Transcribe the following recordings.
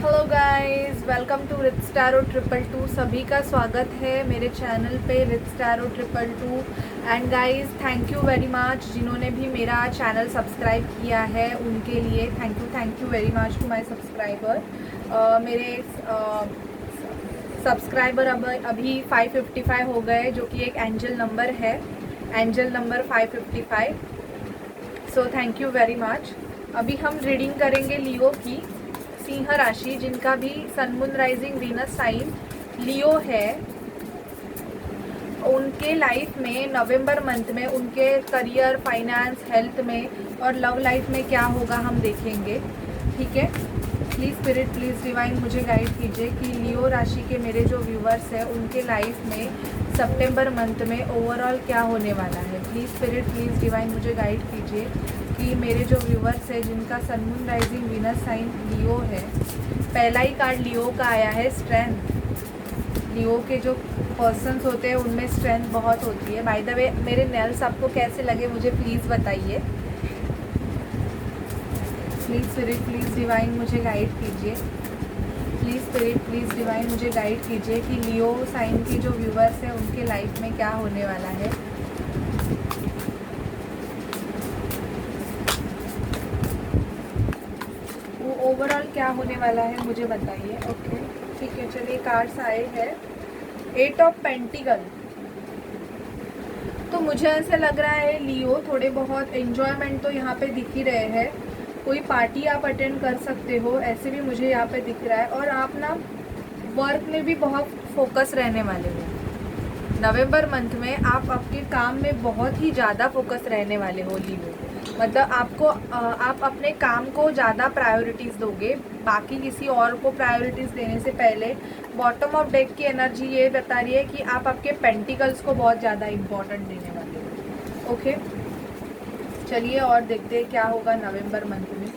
Hello guys, welcome to Rich Tarot 222। सभी का स्वागत है मेरे चैनल पे Rich Tarot 222। And guys, thank you very much जिन्होंने भी मेरा चैनल सब्सक्राइब किया है, उनके लिए thank you very much to my subscriber. मेरे सब्सक्राइबर अभी 555 हो गए, जो कि एक एंजल नंबर है, angel number 555। So thank you very much. अभी हम रीडिंग करेंगे लियो की, सिंह राशि, जिनका भी sun moon rising Venus sign Leo है। उनके लाइफ में नवंबर मंथ में उनके करियर, फाइनेंस, हेल्थ में और लव लाइफ में क्या होगा हम देखेंगे। ठीक है, प्लीज़ स्पिरिट, प्लीज़ डिवाइन मुझे गाइड कीजिए कि लियो राशि के मेरे जो व्यूवर्स हैं उनके लाइफ में सितंबर मंथ में ओवरऑल क्या होने वाला है। प्लीज़ स्पिरिट, प्लीज़ डिवाइन मुझे गाइड कीजिए कि मेरे जो व्यूवर्स है जिनका sun moon rising Venus sign Leo है। पहला ही कार्ड लियो का आया है, स्ट्रेंथ। लियो के जो पर्सन्स होते हैं उनमें स्ट्रेंथ बहुत होती है। बाय द वे, मेरे नेल्स आपको कैसे लगे मुझे प्लीज़ बताइए। प्लीज़ स्पिरिट, प्लीज़ डिवाइन मुझे गाइड कीजिए। प्लीज़ स्पिरिट, प्लीज़ डिवाइन मुझे गाइड कीजिए कि लियो साइन के जो व्यूवर्स हैं उनके लाइफ में क्या होने वाला है। वो ओवरऑल क्या होने वाला है मुझे बताइए। ओके, ठीक है, चलिए कार्ड्स आए हैं। 8 ऑफ पेंटिकल। तो मुझे ऐसे लग रहा है लियो थोड़े बहुत एंजॉयमेंट तो यहाँ पे दिख ही रहे हैं। कोई पार्टी आप अटेंड कर सकते हो, ऐसे भी मुझे यहाँ पे दिख रहा है। और आप ना वर्क में भी बहुत फोकस रहने वाले हो। नवंबर मंथ में आप आपके काम में बहुत ही ज़्यादा फोकस रहने वाले हो लियो। मतलब आप अपने काम को ज़्यादा प्रायोरिटीज़ दोगे, बाकी किसी और को प्रायोरिटीज़ देने से पहले। बॉटम ऑफ डेक की एनर्जी ये बता रही है कि आप आपके पेंटिकल्स को बहुत ज़्यादा इम्पोर्टेंट देने वाले हो। ओके, चलिए और देखते हैं क्या होगा नवंबर मंथ में।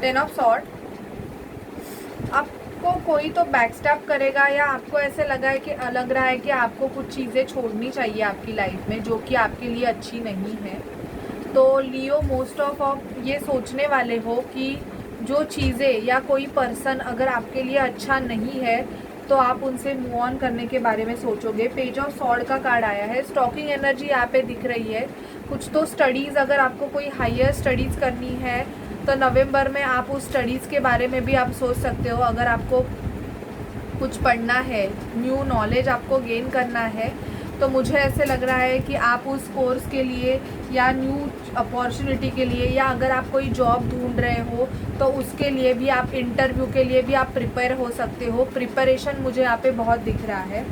Ten of sword. आपको कोई तो बैकस्टैप करेगा, या आपको ऐसे लग रहा है कि आपको कुछ चीज़ें छोड़नी चाहिए आपकी लाइफ में जो कि आपके लिए अच्छी नहीं है। तो लियो मोस्ट ऑफ ये सोचने वाले हो कि जो चीज़ें या कोई पर्सन अगर आपके लिए अच्छा नहीं है तो आप उनसे मूव ऑन करने के बारे में सोचोगे। पेज ऑफ सॉर्ड का कार्ड आया है। स्टॉकिंग एनर्जी यहाँ पे दिख रही है। कुछ तो स्टडीज़, अगर आपको कोई हायर स्टडीज़ करनी है तो नवंबर में आप उस स्टडीज़ के बारे में भी आप सोच सकते हो। अगर आपको कुछ पढ़ना है, न्यू नॉलेज आपको गेन करना है, तो मुझे ऐसे लग रहा है कि आप उस कोर्स के लिए या न्यू अपॉर्चुनिटी के लिए, या अगर आप कोई जॉब ढूंढ रहे हो तो उसके लिए भी, आप इंटरव्यू के लिए भी आप प्रिपेयर हो सकते हो। प्रिपरेशन मुझे यहाँ पे बहुत दिख रहा है।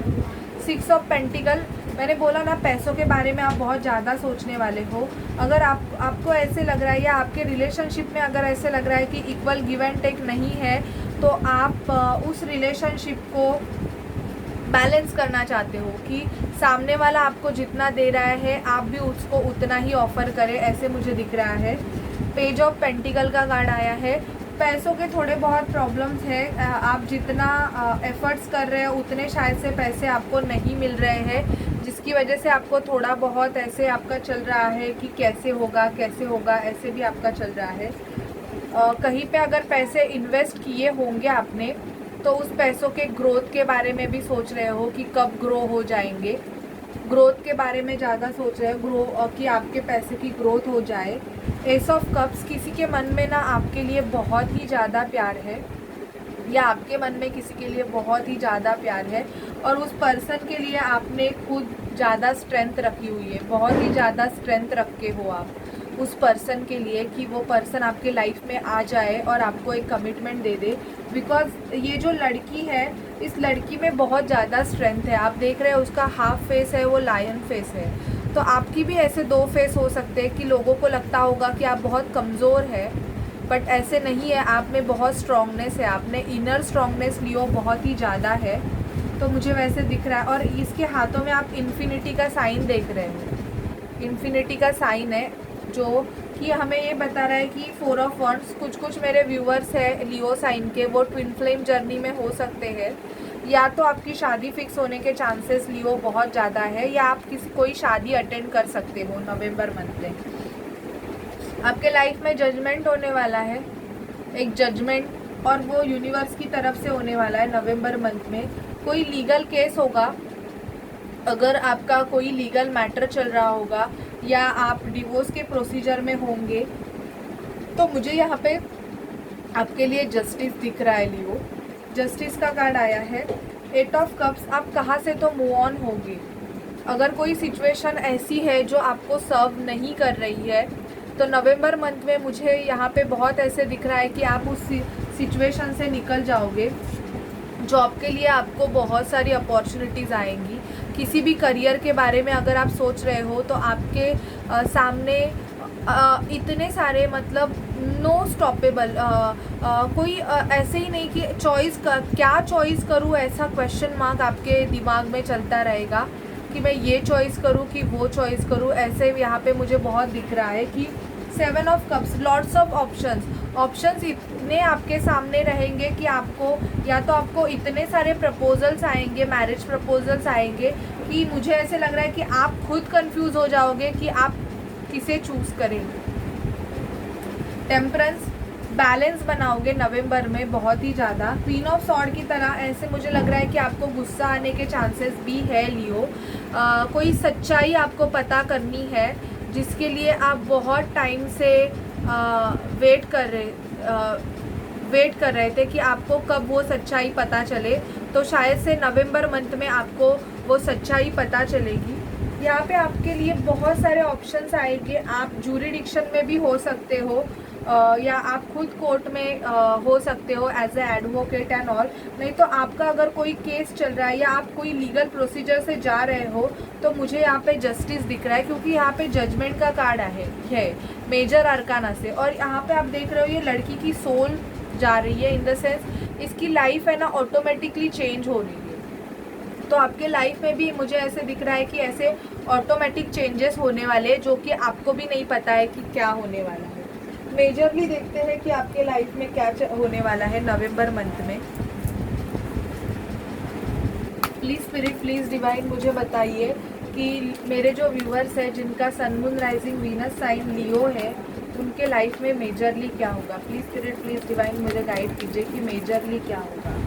6 ऑफ पेंटिकल, मैंने बोला ना, पैसों के बारे में आप बहुत ज़्यादा सोचने वाले हो। अगर आपको ऐसे लग रहा है, या आपके रिलेशनशिप में अगर ऐसे लग रहा है कि इक्वल गिव एंड टेक नहीं है, तो आप उस रिलेशनशिप को बैलेंस करना चाहते हो कि सामने वाला आपको जितना दे रहा है आप भी उसको उतना ही ऑफ़र करें, ऐसे मुझे दिख रहा है। पेज ऑफ पेंटिकल का कार्ड आया है। पैसों के थोड़े बहुत प्रॉब्लम्स हैं। आप जितना एफर्ट्स कर रहे हो उतने शायद से पैसे आपको नहीं मिल रहे हैं, जिसकी वजह से आपको थोड़ा बहुत ऐसे आपका चल रहा है कि कैसे होगा, ऐसे भी आपका चल रहा है। कहीं पे अगर पैसे इन्वेस्ट किए होंगे आपने, तो उस पैसों के ग्रोथ के बारे में भी सोच रहे हो कि कब ग्रो हो जाएंगे। ग्रोथ के बारे में ज़्यादा सोच रहे हो कि आपके पैसे की ग्रोथ हो जाए। एस ऑफ कप्स, किसी के मन में ना आपके लिए बहुत ही ज़्यादा प्यार है, या आपके मन में किसी के लिए बहुत ही ज़्यादा प्यार है, और उस पर्सन के लिए आपने खुद ज़्यादा स्ट्रेंथ रखी हुई है। बहुत ही ज़्यादा स्ट्रेंथ रख के हो आप उस पर्सन के लिए कि वो पर्सन आपके लाइफ में आ जाए और आपको एक कमिटमेंट दे दे। बिकॉज ये जो लड़की है, इस लड़की में बहुत ज़्यादा स्ट्रेंथ है। आप देख रहे हैं उसका हाफ फेस है, वो लायन फेस है। तो आपकी भी ऐसे 2 फेस हो सकते हैं कि लोगों को लगता होगा कि आप बहुत कमज़ोर है, बट ऐसे नहीं है। आप में बहुत स्ट्रॉन्गनेस है, आपने इनर स्ट्रॉन्गनेस लियो बहुत ही ज़्यादा है। तो मुझे वैसे दिख रहा है। और इसके हाथों में आप इन्फिनिटी का साइन देख रहे हो। इन्फिनिटी का साइन है जो कि हमें ये बता रहा है कि 4 ऑफ वॉन्ड्स, कुछ मेरे व्यूअर्स हैं लियो साइन के, वो ट्विन फ्लेम जर्नी में हो सकते हैं। या तो आपकी शादी फिक्स होने के चांसेस लियो बहुत ज़्यादा है, या आप कोई शादी अटेंड कर सकते हो नवंबर मंथ में। आपके लाइफ में जजमेंट होने वाला है, एक जजमेंट, और वो यूनिवर्स की तरफ से होने वाला है नवंबर मंथ में। कोई लीगल केस होगा, अगर आपका कोई लीगल मैटर चल रहा होगा या आप डिवोर्स के प्रोसीजर में होंगे, तो मुझे यहाँ पे आपके लिए जस्टिस दिख रहा है लियो। जस्टिस का कार्ड आया है, 8 ऑफ कप्स। आप कहाँ से तो मूव ऑन होगे। अगर कोई सिचुएशन ऐसी है जो आपको सर्व नहीं कर रही है, तो नवंबर मंथ में मुझे यहाँ पे बहुत ऐसे दिख रहा है कि आप उस सिचुएशन से निकल जाओगे। जॉब के लिए आपको बहुत सारी अपॉर्चुनिटीज़ आएंगी। किसी भी करियर के बारे में अगर आप सोच रहे हो, तो आपके सामने इतने सारे, मतलब नो स्टॉपेबल, कोई ऐसे ही नहीं कि क्या चॉइस करूँ, ऐसा क्वेश्चन मार्क आपके दिमाग में चलता रहेगा कि मैं ये चॉइस करूँ कि वो चॉइस करूँ। ऐसे यहाँ पे मुझे बहुत दिख रहा है कि 7 of cups, lots of options इतने आपके सामने रहेंगे कि आपको, या तो आपको इतने सारे प्रपोजल्स आएंगे, मैरिज प्रपोजल्स आएंगे, कि मुझे ऐसे लग रहा है कि आप खुद कंफ्यूज हो जाओगे कि आप किसे चूज करेंगे। टेम्परेंस, बैलेंस बनाओगे नवंबर में बहुत ही ज़्यादा। क्वीन ऑफ सॉर्ड की तरह ऐसे मुझे लग रहा है कि आपको गुस्सा आने के चांसेस भी है लियो। कोई सच्चाई आपको पता करनी है, जिसके लिए आप बहुत टाइम से वेट कर रहे थे कि आपको कब वो सच्चाई पता चले। तो शायद से नवंबर मंथ में आपको वो सच्चाई पता चलेगी। यहाँ पे आपके लिए बहुत सारे ऑप्शंस आएंगे। आप ज्यूरिडिक्शन में भी हो सकते हो, या आप खुद कोर्ट में हो सकते हो as a advocate and all. नहीं तो आपका अगर कोई केस चल रहा है या आप कोई लीगल प्रोसीजर से जा रहे हो, तो मुझे यहाँ पे जस्टिस दिख रहा है, क्योंकि यहाँ पे जजमेंट का कार्ड है मेजर अरकाना से। और यहाँ पे आप देख रहे हो ये लड़की की सोल जा रही है, इन द सेंस इसकी लाइफ है ना ऑटोमेटिकली चेंज हो रही है। तो आपके लाइफ में भी मुझे ऐसे दिख रहा है कि ऐसे ऑटोमेटिक चेंजेस होने वाले हैं, जो कि आपको भी नहीं पता है कि क्या होने वाला है। मेजरली देखते हैं कि आपके लाइफ में क्या होने वाला है नवंबर मंथ में। प्लीज़ स्पिरिट, प्लीज़ डिवाइन, मुझे बताइए कि मेरे जो व्यूअर्स हैं जिनका sun moon rising Venus sign Leo है, उनके लाइफ में मेजरली क्या होगा। प्लीज़ स्पिरिट, प्लीज़ डिवाइन, मुझे गाइड कीजिए कि मेजरली क्या होगा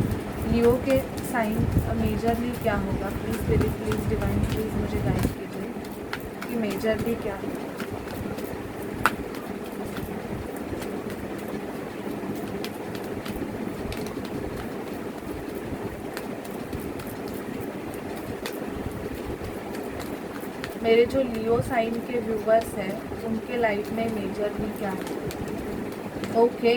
लियो के साइन, मेजरली क्या होगा। Please spirit, please divine, please मुझे गाइड कीजिए कि मेजरली क्या होगा। मेरे जो लियो साइन के व्यूवर्स हैं, उनके लाइफ में मेजरली क्या है। ओके,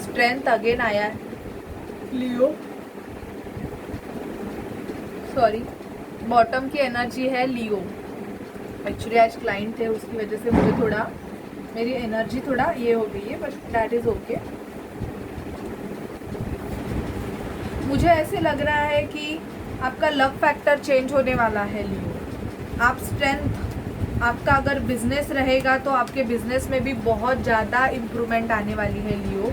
स्ट्रेंथ अगेन आया है लियो, सॉरी बॉटम की एनर्जी है लियो। एक्चुअली आज क्लाइंट थे, उसकी वजह से मुझे थोड़ा, मेरी एनर्जी थोड़ा ये हो गई है, बट दैट इज़ ओके। मुझे ऐसे लग रहा है कि आपका लव फैक्टर चेंज होने वाला है लियो। आप स्ट्रेंथ, आपका अगर बिजनेस रहेगा तो आपके बिजनेस में भी बहुत ज़्यादा इम्प्रूवमेंट आने वाली है लियो।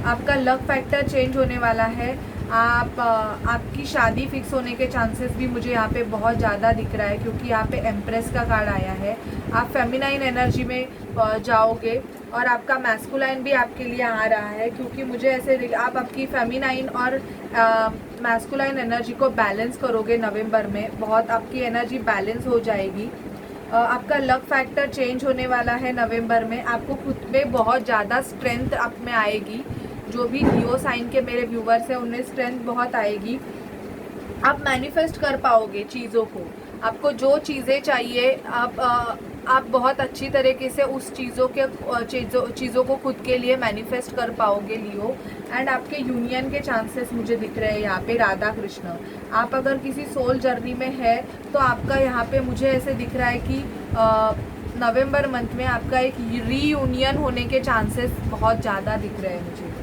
आपका लव फैक्टर चेंज होने वाला है। आपकी शादी फिक्स होने के चांसेस भी मुझे यहाँ पे बहुत ज़्यादा दिख रहा है, क्योंकि यहाँ पे एम्प्रेस का कार्ड आया है। आप फेमिनाइन एनर्जी में जाओगे, और आपका मैस्कुलाइन भी आपके लिए आ रहा है, क्योंकि मुझे ऐसे आप आपकी फेमिनाइन और मैस्कुलाइन एनर्जी को बैलेंस करोगे नवंबर में। बहुत आपकी एनर्जी बैलेंस हो जाएगी। आपका लव फैक्टर चेंज होने वाला है नवंबर में। आपको खुद पे बहुत ज़्यादा स्ट्रेंथ आप में आएगी। जो भी लियो साइन के मेरे व्यूवर्स हैं, उनमें स्ट्रेंथ बहुत आएगी। आप मैनिफेस्ट कर पाओगे चीज़ों को। आपको जो चीज़ें चाहिए, आप बहुत अच्छी तरीके से उस चीज़ों को खुद के लिए मैनिफेस्ट कर पाओगे लियो। एंड आपके यूनियन के चांसेस मुझे दिख रहे हैं यहाँ पे राधा कृष्ण। आप अगर किसी सोल जर्नी में है, तो आपका यहाँ पे मुझे ऐसे दिख रहा है कि नवंबर मंथ में आपका एक रीयूनियन होने के चांसेस बहुत ज़्यादा दिख रहे हैं मुझे।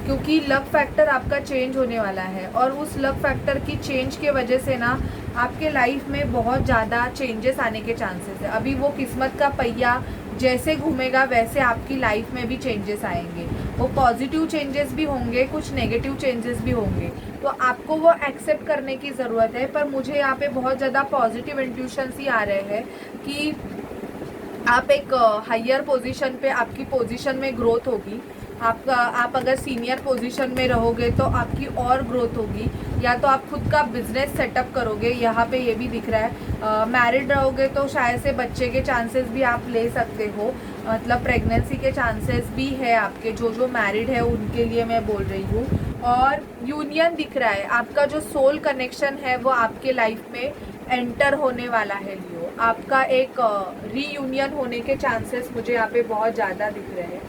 क्योंकि लक फैक्टर आपका चेंज होने वाला है और उस लक फैक्टर की चेंज के वजह से ना आपके लाइफ में बहुत ज़्यादा चेंजेस आने के चांसेस है। अभी वो किस्मत का पहिया जैसे घूमेगा वैसे आपकी लाइफ में भी चेंजेस आएंगे। वो पॉजिटिव चेंजेस भी होंगे, कुछ नेगेटिव चेंजेस भी होंगे, तो आपको वो एक्सेप्ट करने की ज़रूरत है। पर मुझे यहाँ पे बहुत ज़्यादा पॉजिटिव इंट्यूशंस ही आ रहे हैं कि आप एक हायर पोजीशन पे, आपकी पोजीशन में ग्रोथ होगी। आप अगर सीनियर पोजीशन में रहोगे तो आपकी और ग्रोथ होगी, या तो आप खुद का बिजनेस सेटअप करोगे। यहाँ पे ये भी दिख रहा है मैरिड रहोगे तो शायद से बच्चे के चांसेस भी आप ले सकते हो, मतलब प्रेगनेंसी के चांसेस भी है आपके। जो मैरिड है उनके लिए मैं बोल रही हूँ। और यूनियन दिख रहा है, आपका जो सोल कनेक्शन है वो आपके लाइफ में एंटर होने वाला है लियो। आपका एक रीयूनियन होने के चांसेस मुझे यहाँ पे बहुत ज़्यादा दिख रहे हैं।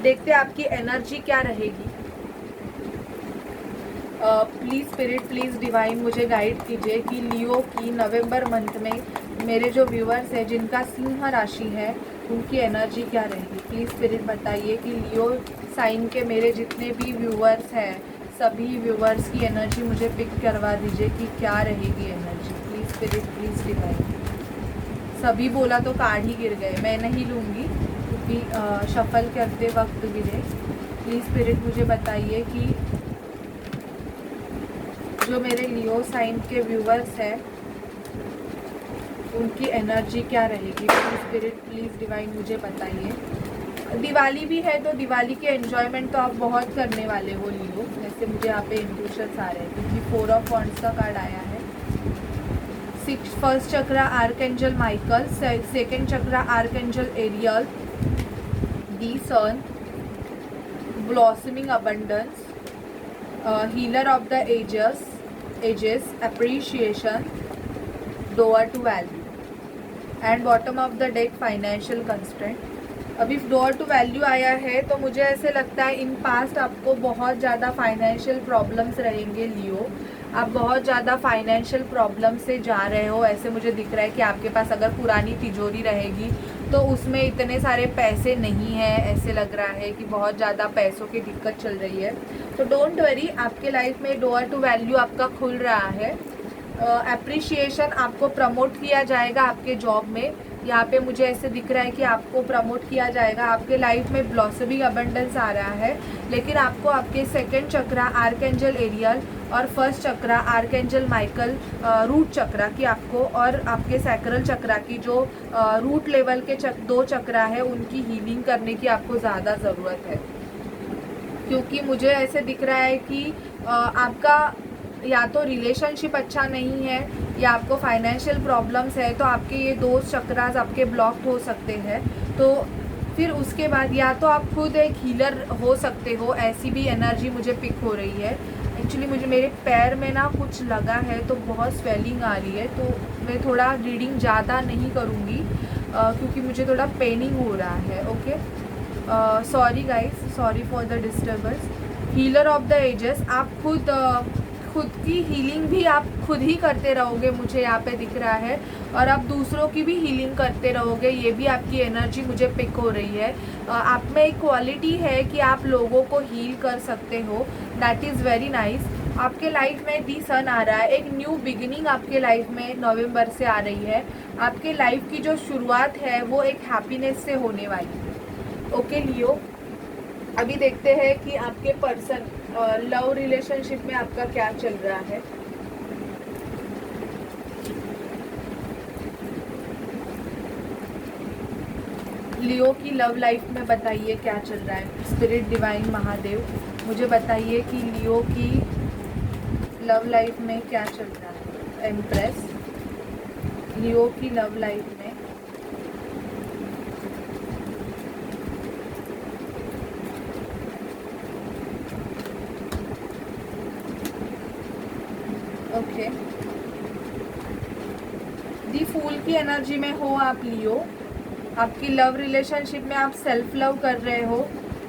देखते हैं आपकी एनर्जी क्या रहेगी। प्लीज़ स्पिरिट, प्लीज़ डिवाइन मुझे गाइड कीजिए कि लियो की नवंबर मंथ में मेरे जो व्यूअर्स हैं जिनका सिंह राशि है उनकी एनर्जी क्या रहेगी। प्लीज़ स्पिरिट बताइए कि लियो साइन के मेरे जितने भी व्यूअर्स हैं सभी व्यूअर्स की एनर्जी मुझे पिक करवा दीजिए कि क्या रहेगी energy. Please spirit, please divine. सभी बोला तो कार्ड ही गिर गए, मैं नहीं लूँगी क्योंकि शफल करते वक्त गिरे। प्लीज़ स्पिरिट मुझे बताइए कि जो मेरे लियो साइन के व्यूअर्स हैं उनकी एनर्जी क्या रहेगी। प्लीज़ स्पिरिट, प्लीज़ डिवाइन मुझे बताइए। दिवाली भी है तो दिवाली के एन्जॉयमेंट तो आप बहुत करने वाले हो लियो, जैसे मुझे यहाँ पे इंट्यूशंस आ रहे हैं क्योंकि 4 ऑफ वॉन्ड्स का कार्ड आया है। First chakra archangel Michael, second chakra archangel Ariel, the sun, blossoming abundance, healer of the ages, appreciation, door to value and bottom of the deck financial constraint. अभी डोअर टू वैल्यू आया है तो मुझे ऐसे लगता है इन पास्ट आपको बहुत ज़्यादा फाइनेंशियल प्रॉब्लम्स रहेंगे लियो। आप बहुत ज़्यादा फाइनेंशियल प्रॉब्लम से जा रहे हो, ऐसे मुझे दिख रहा है कि आपके पास अगर पुरानी तिजोरी रहेगी तो उसमें इतने सारे पैसे नहीं हैं। ऐसे लग रहा है कि बहुत ज़्यादा पैसों की दिक्कत चल रही है। तो डोंट वरी, आपके लाइफ में डोअर टू वैल्यू आपका खुल रहा है। एप्रिशिएशन, आपको प्रमोट किया जाएगा आपके जॉब में। यहाँ पे मुझे ऐसे दिख रहा है कि आपको प्रमोट किया जाएगा। आपके लाइफ में ब्लॉसमिंग अबंडेंस आ रहा है, लेकिन आपको आपके सेकंड चक्रा आर्कएंजल एरियल और first chakra archangel Michael root चक्रा की आपको, और आपके सैक्रल चक्रा की जो रूट लेवल के 2 चक्रा है उनकी हीलिंग करने की आपको ज़्यादा ज़रूरत है। क्योंकि मुझे ऐसे दिख रहा है कि आपका या तो रिलेशनशिप अच्छा नहीं है या आपको फाइनेंशियल प्रॉब्लम्स है, तो आपके ये 2 चक्रास आपके ब्लॉक्ड हो सकते हैं। तो फिर उसके बाद या तो आप खुद एक हीलर हो सकते हो, ऐसी भी एनर्जी मुझे पिक हो रही है। एक्चुअली मुझे मेरे पैर में ना कुछ लगा है तो बहुत स्वेलिंग आ रही है, तो मैं थोड़ा रीडिंग ज़्यादा नहीं करूँगी क्योंकि मुझे थोड़ा पेनिंग हो रहा है। Okay, sorry guys, sorry for the disturbance. Healer of the ages, आप खुद की हीलिंग भी आप खुद ही करते रहोगे, मुझे यहाँ पे दिख रहा है, और आप दूसरों की भी हीलिंग करते रहोगे। ये भी आपकी एनर्जी मुझे पिक हो रही है। आप में एक क्वालिटी है कि आप लोगों को हील कर सकते हो, दैट इज़ वेरी नाइस। आपके लाइफ में दी सन आ रहा है, एक न्यू बिगिनिंग आपके लाइफ में नवंबर से आ रही है। आपके लाइफ की जो शुरुआत है वो एक हैप्पीनेस से होने वाली है। ओके लियो, अभी देखते हैं कि आपके पर्सन लव रिलेशनशिप में आपका क्या चल रहा है। लियो की लव लाइफ में बताइए क्या चल रहा है। स्पिरिट डिवाइन महादेव मुझे बताइए कि लियो की लव लाइफ में क्या चल रहा है। एम्प्रेस, लियो की लव लाइफ में ओके, दी फूल की एनर्जी में हो आप लियो। आपकी लव रिलेशनशिप में आप सेल्फ लव कर रहे हो,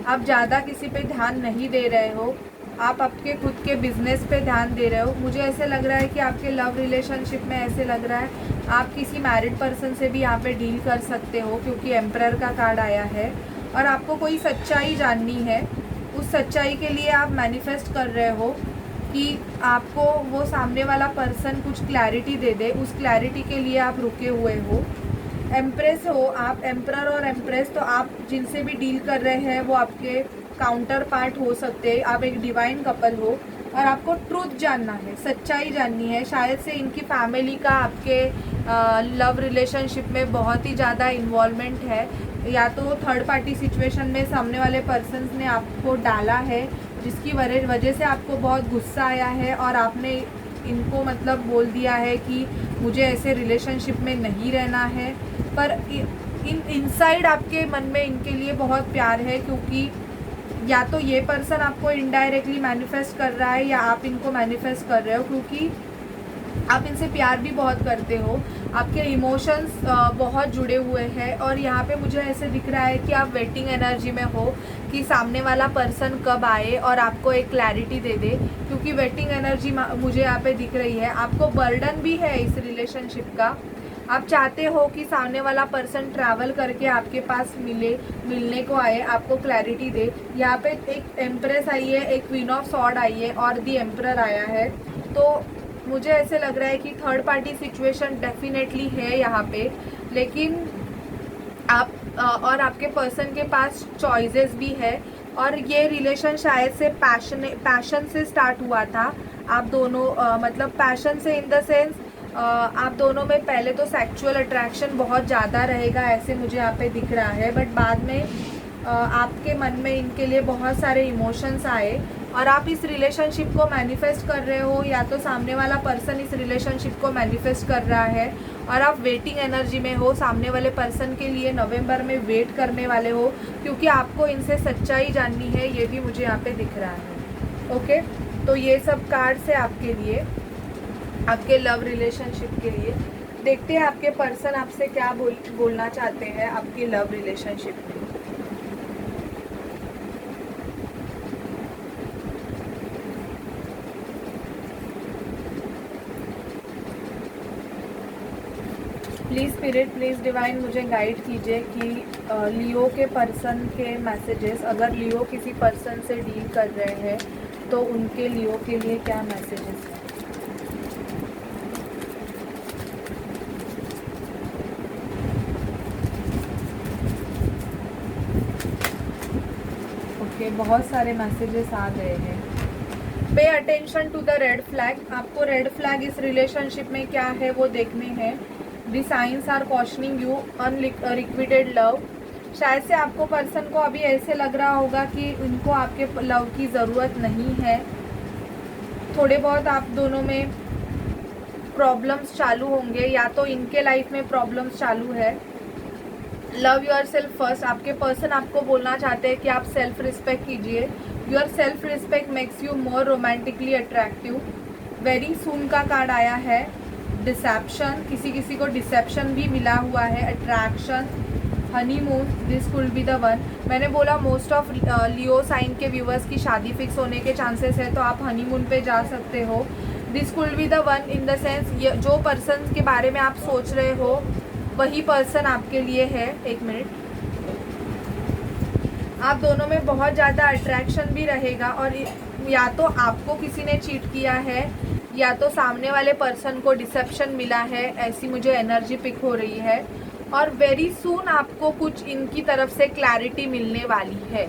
आप ज़्यादा किसी पे ध्यान नहीं दे रहे हो, आप आपके खुद के बिजनेस पे ध्यान दे रहे हो। मुझे ऐसे लग रहा है कि आपके लव रिलेशनशिप में ऐसे लग रहा है आप किसी मैरिड पर्सन से भी यहाँ पे डील कर सकते हो क्योंकि एम्परर का कार्ड आया है, और आपको कोई सच्चाई जाननी है। उस सच्चाई के लिए आप मैनिफेस्ट कर रहे हो कि आपको वो सामने वाला पर्सन कुछ क्लैरिटी दे दे, उस क्लैरिटी के लिए आप रुके हुए हो। एम्प्रेस हो आप, एम्परर और एम्प्रेस, तो आप जिनसे भी डील कर रहे हैं वो आपके काउंटर पार्ट हो सकते हैं। आप एक डिवाइन कपल हो और आपको ट्रूथ जानना है, सच्चाई जाननी है। शायद से इनकी फैमिली का आपके लव रिलेशनशिप में बहुत ही ज़्यादा इन्वॉल्वमेंट है, या तो थर्ड पार्टी सिचुएशन में सामने वाले पर्सन ने आपको डाला है, जिसकी वजह से आपको बहुत गुस्सा आया है और आपने इनको मतलब बोल दिया है कि मुझे ऐसे रिलेशनशिप में नहीं रहना है। पर इनसाइड आपके मन में इनके लिए बहुत प्यार है, क्योंकि या तो ये पर्सन आपको इनडायरेक्टली मैनिफेस्ट कर रहा है या आप इनको मैनिफेस्ट कर रहे हो, क्योंकि आप इनसे प्यार भी बहुत करते हो। आपके इमोशंस बहुत जुड़े हुए हैं और यहाँ पे मुझे ऐसे दिख रहा है कि आप वेटिंग एनर्जी में हो कि सामने वाला पर्सन कब आए और आपको एक क्लैरिटी दे दे, क्योंकि वेटिंग एनर्जी मुझे यहाँ पे दिख रही है। आपको बर्डन भी है इस रिलेशनशिप का। आप चाहते हो कि सामने वाला पर्सन ट्रैवल करके आपके पास मिलने को आए, आपको क्लैरिटी दे। यहाँ पे एक एम्प्रेस आई है, एक क्वीन ऑफ सॉर्ड आई है और दी एम्परर आया है। तो मुझे ऐसे लग रहा है कि थर्ड पार्टी सिचुएशन डेफिनेटली है यहाँ पे, लेकिन आप और आपके पर्सन के पास चॉइसेस भी है। और ये रिलेशन शायद से पैशन से स्टार्ट हुआ था। आप दोनों मतलब पैशन से इन द सेंस आप दोनों में पहले तो सेक्सुअल अट्रैक्शन बहुत ज़्यादा रहेगा, ऐसे मुझे यहाँ पे दिख रहा है। बट बाद में आपके मन में इनके लिए बहुत सारे इमोशंस आए और आप इस रिलेशनशिप को मैनिफेस्ट कर रहे हो, या तो सामने वाला पर्सन इस रिलेशनशिप को मैनिफेस्ट कर रहा है और आप वेटिंग एनर्जी में हो। सामने वाले पर्सन के लिए नवंबर में वेट करने वाले हो, क्योंकि आपको इनसे सच्चाई जाननी है, ये भी मुझे यहाँ पे दिख रहा है। ओके, तो ये सब कार्ड्स है आपके लिए, आपके लव रिलेशनशिप के लिए। देखते हैं आपके पर्सन आपसे क्या बोलना चाहते हैं आपकी लव रिलेशनशिप में। प्लीज़ स्पिरिट, प्लीज़ डिवाइन मुझे गाइड कीजिए कि लियो के पर्सन के मैसेजेस, अगर लियो किसी पर्सन से डील कर रहे हैं तो उनके लियो के लिए क्या मैसेजेस हैं। ओके, बहुत सारे मैसेजेस आ गए हैं। Pay attention to the red flag. आपको रेड फ्लैग इस रिलेशनशिप में क्या है वो देखने हैं। The signs are cautioning you unrequited love. शायद से आपको पर्सन को अभी ऐसे लग रहा होगा कि उनको आपके लव की ज़रूरत नहीं है। थोड़े बहुत आप दोनों में प्रॉब्लम्स चालू होंगे, या तो इनके लाइफ में प्रॉब्लम्स चालू है। Love your self first. आपके पर्सन आपको बोलना चाहते हैं कि आप सेल्फ रिस्पेक्ट कीजिए। Your self respect makes you more romantically attractive. Very soon का कार्ड आया है। डिसेप्शन, किसी को डिसेप्शन भी मिला हुआ है। Attraction, honeymoon, this could be the one. मैंने बोला मोस्ट ऑफ लियो साइन के व्यूवर्स की शादी फिक्स होने के चांसेस है, तो आप हनीमून पे जा सकते हो। This could be the one in the sense जो पर्सन के बारे में आप सोच रहे हो वही पर्सन आपके लिए है। एक मिनट, आप दोनों में बहुत ज़्यादा अट्रैक्शन भी रहेगा, और या तो आपको किसी ने चीट किया है या तो सामने वाले पर्सन को डिसेप्शन मिला है, ऐसी मुझे एनर्जी पिक हो रही है। और वेरी सून आपको कुछ इनकी तरफ से क्लैरिटी मिलने वाली है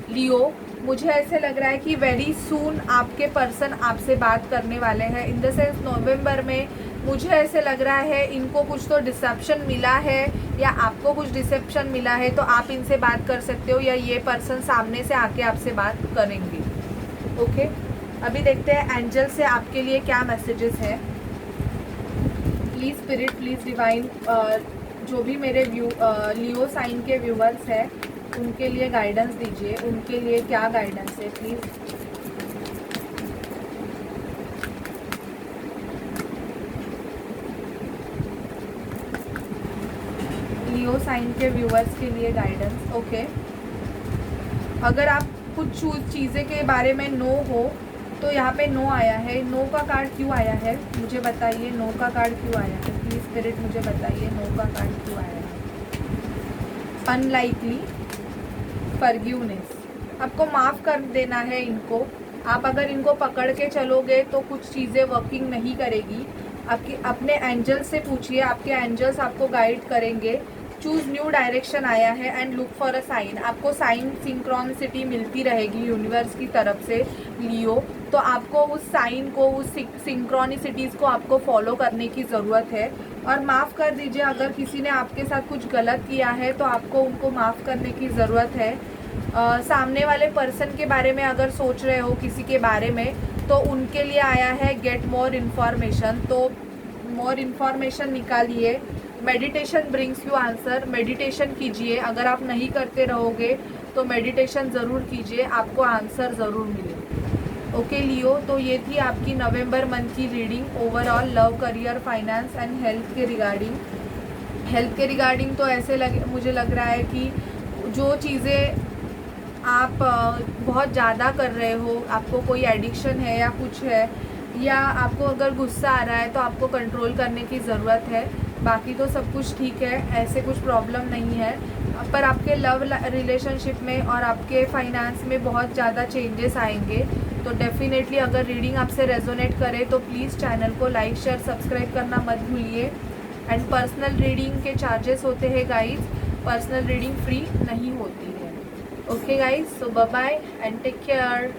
लियो। मुझे ऐसे लग रहा है कि वेरी सून आपके पर्सन आपसे बात करने वाले हैं। इन द सेंस नवंबर में मुझे ऐसे लग रहा है इनको कुछ तो डिसेप्शन मिला है या आपको कुछ डिसेप्शन मिला है, तो आप इनसे बात कर सकते हो या ये पर्सन सामने से आके आपसे बात करेंगे। ओके, अभी देखते हैं एंजल से आपके लिए क्या मैसेजेस है। प्लीज़ स्पिरिट, प्लीज़ डिवाइन, जो भी मेरे लियो साइन के व्यूवर्स हैं उनके लिए गाइडेंस दीजिए। उनके लिए क्या गाइडेंस है प्लीज़। लियो साइन के व्यूवर्स के लिए गाइडेंस। ओके, अगर आप कुछ चीज़ें के बारे में नो हो तो यहाँ पे नो आया है। नो का कार्ड क्यों आया है मुझे बताइए। नो का कार्ड क्यों आया है प्लीज़ स्पिरिट मुझे बताइए, नो का कार्ड क्यों आया है। अनलाइकली, फॉरगिवनेस, आपको माफ़ कर देना है इनको। आप अगर इनको पकड़ के चलोगे तो कुछ चीज़ें वर्किंग नहीं करेगी। आपकी अपने एंजल्स से पूछिए, आपके एंजल्स आपको गाइड करेंगे। चूज़ न्यू डायरेक्शन आया है and look for a sign. आपको साइन सिंक्रोनिसिटी मिलती रहेगी यूनिवर्स की तरफ से लियो। तो आपको उस साइन को, उस सिंक्रोनिसिटीज़ को आपको फॉलो करने की ज़रूरत है। और माफ़ कर दीजिए, अगर किसी ने आपके साथ कुछ गलत किया है तो आपको उनको माफ़ करने की ज़रूरत है। सामने वाले पर्सन के बारे में अगर सोच रहे हो किसी के बारे में, तो उनके लिए आया है गेट मोर इन्फॉर्मेशन। तो मोर इन्फॉर्मेशन निकालिए। Meditation brings you answer. Meditation कीजिए, अगर आप नहीं करते रहोगे तो मेडिटेशन ज़रूर कीजिए, आपको आंसर ज़रूर मिले। ओके लियो, तो ये थी आपकी नवंबर मंथ की reading overall love, career, finance and health के रिगार्डिंग। हेल्थ के रिगार्डिंग तो ऐसे मुझे लग रहा है कि जो चीज़ें आप बहुत ज़्यादा कर रहे हो, आपको कोई एडिक्शन है या कुछ है, या आपको अगर गुस्सा आ रहा है तो आपको कंट्रोल करने की ज़रूरत है। बाकी तो सब कुछ ठीक है, ऐसे कुछ प्रॉब्लम नहीं है। पर आपके लव रिलेशनशिप में और आपके फाइनेंस में बहुत ज़्यादा चेंजेस आएंगे। तो डेफिनेटली अगर रीडिंग आपसे रेजोनेट करे तो प्लीज़ चैनल को लाइक, शेयर, सब्सक्राइब करना मत भूलिए। एंड पर्सनल रीडिंग के चार्जेस होते हैं गाइज, पर्सनल रीडिंग फ्री नहीं होती है। Okay guys, so bye bye and take care.